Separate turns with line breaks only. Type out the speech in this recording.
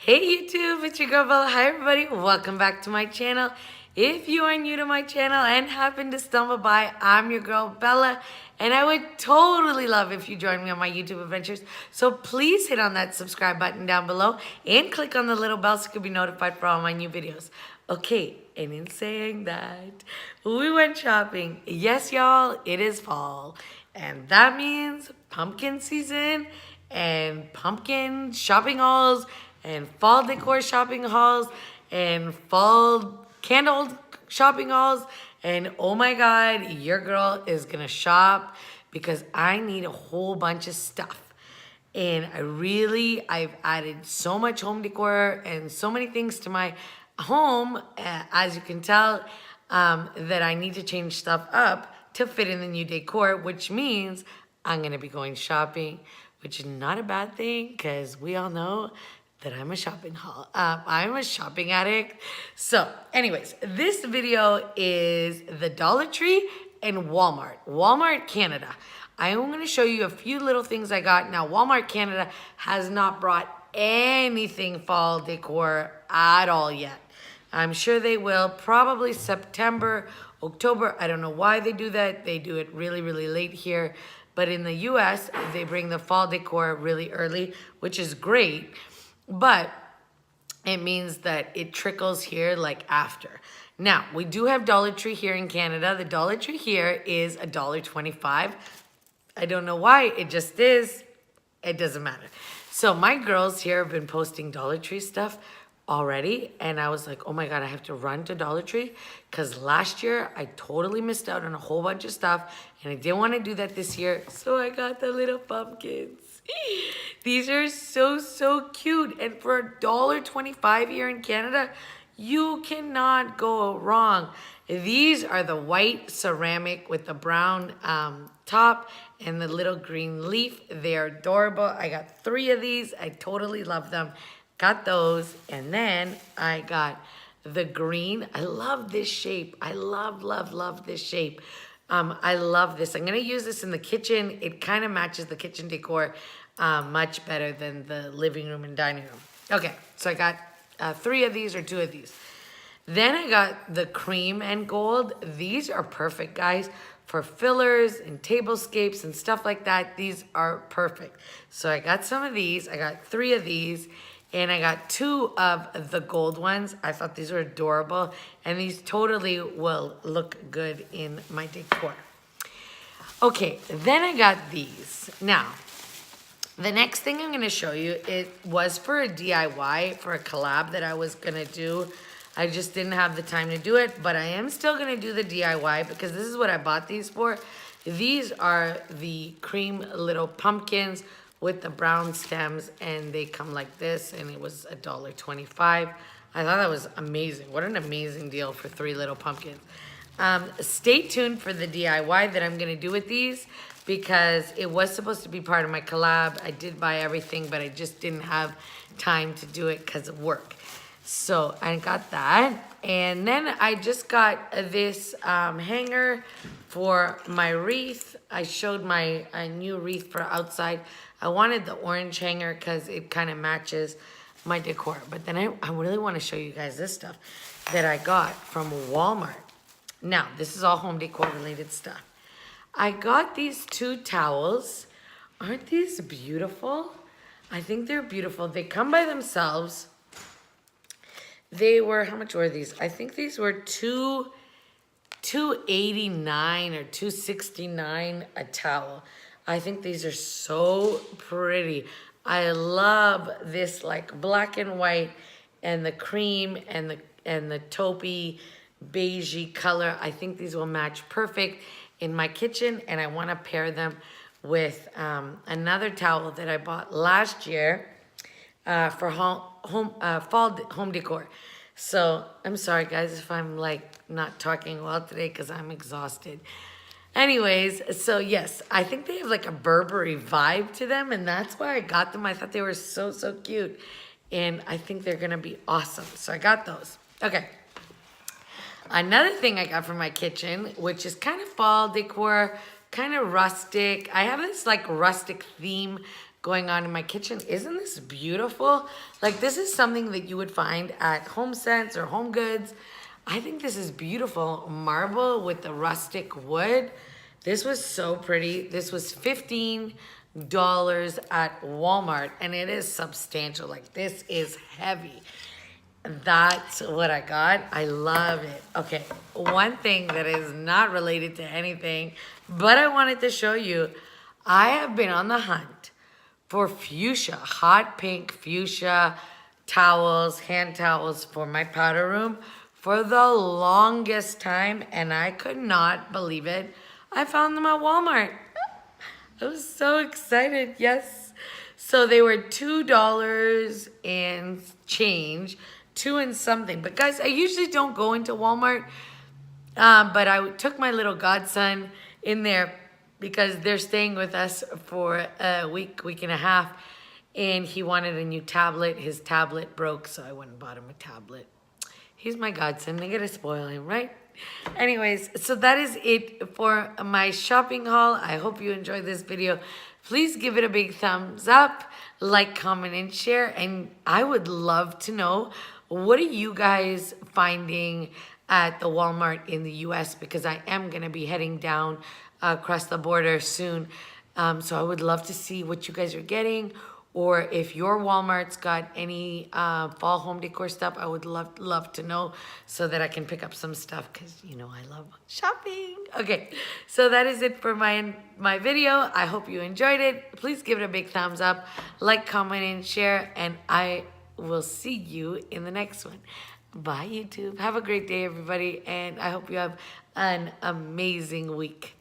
Hey YouTube, it's your girl Bella. Hi everybody, welcome back to my channel. If you are new to my channel and happen to stumble by, I'm your girl Bella, and I would totally love if you join me on my YouTube adventures. So please hit on that subscribe button down below and click on the little bell so you can be notified for all my new videos. Okay, and in saying that, we went shopping. Yes, y'all, it is fall, and that means pumpkin season and pumpkin shopping hauls and fall decor shopping hauls and fall candle shopping hauls. And oh my God, your girl is gonna shop because I need a whole bunch of stuff. And I've added so much home decor and so many things to my home, as you can tell, that I need to change stuff up to fit in the new decor, which means I'm gonna be going shopping, which is not a bad thing because we all know that I'm a I'm a shopping addict. So anyways, this video is the Dollar Tree and Walmart Canada. I am going to show you a few little things I got. Now, Walmart Canada has not brought anything fall decor at all yet. I'm sure they will, probably September, October. I don't know why they do that. They do it really, really late here. But in the US, they bring the fall decor really early, which is great. But it means that it trickles here like after. Now, we do have Dollar Tree here in Canada. The Dollar Tree here is $1.25. I don't know why, it just is. It doesn't matter. So my girls here have been posting Dollar Tree stuff already, and I was like, oh my God, I have to run to Dollar Tree because last year I totally missed out on a whole bunch of stuff, and I didn't want to do that this year, so I got the little pumpkins. These are so cute, and for $1.25 here in Canada, you cannot go wrong. These are the white ceramic with the brown top and the little green leaf. They're adorable. I got 3 of these. I totally love them. Got those. And then I got the green. I love this shape. I love this shape. I love this. I'm going to use this in the kitchen. It kind of matches the kitchen decor much better than the living room and dining room. Okay, so I got 3 of these or 2 of these. Then I got the cream and gold. These are perfect, guys, for fillers and tablescapes and stuff like that. These are perfect. So I got some of these. I got 3 of these. And I got 2 of the gold ones. I thought these were adorable. And these totally will look good in my decor. Okay, then I got these. Now, the next thing I'm going to show you, it was for a DIY, for a collab that I was going to do. I just didn't have the time to do it, but I am still going to do the DIY because this is what I bought these for. These are the cream little pumpkins with the brown stems, and they come like this, and it was $1.25. I thought that was amazing. What an amazing deal for 3 little pumpkins. Stay tuned for the DIY that I'm going to do with these because it was supposed to be part of my collab. I did buy everything, but I just didn't have time to do it because of work. So I got that. And then I just got this hanger for my wreath. I showed my new wreath for outside. I wanted the orange hanger because it kind of matches my decor. But then I really want to show you guys this stuff that I got from Walmart. Now, this is all home decor related stuff. I got these 2 towels. Aren't these beautiful? I think they're beautiful. They come by themselves. They were, how much were these? I think these were $2.89 or $2.69 a towel. I think these are so pretty. I love this like black and white and the cream and the taupey beigey color. I think these will match perfect in my kitchen, and I want to pair them with another towel that I bought last year for fall home decor. So I'm sorry guys if I'm like not talking well today because I'm exhausted. Anyways, so yes, I think they have like a Burberry vibe to them, and that's why I got them. I thought they were so cute, and I think they're gonna be awesome. So I got those. Okay. Another thing I got from my kitchen, which is kind of fall decor, kind of rustic. I have this like rustic theme going on in my kitchen. Isn't this beautiful? Like, this is something that you would find at HomeSense or Home Goods. I think this is beautiful. Marble with the rustic wood. This was so pretty. This was $15 at Walmart, and it is substantial. Like, this is heavy. That's what I got. I love it. Okay, one thing that is not related to anything, but I wanted to show you. I have been on the hunt for fuchsia, hot pink fuchsia towels, hand towels for my powder room for the longest time, and I could not believe it. I found them at Walmart. I was so excited, yes. So they were $2 and change, 2 and something. But guys, I usually don't go into Walmart, but I took my little godson in there because they're staying with us for a week and a half, and he wanted a new tablet. His tablet broke, so I went and bought him a tablet. He's my godson. I gotta spoil him, right? Anyways, so that is it for my shopping haul. I hope you enjoyed this video. Please give it a big thumbs up, like, comment, and share. And I would love to know, what are you guys finding at the Walmart in the US? Because I am going to be heading down across the border soon. So I would love to see what you guys are getting. Or if your Walmart's got any fall home decor stuff, I would love to know so that I can pick up some stuff, because you know I love shopping. Okay, so that is it for my video. I hope you enjoyed it. Please give it a big thumbs up, like, comment, and share, and I will see you in the next one. Bye, YouTube. Have a great day, everybody, and I hope you have an amazing week.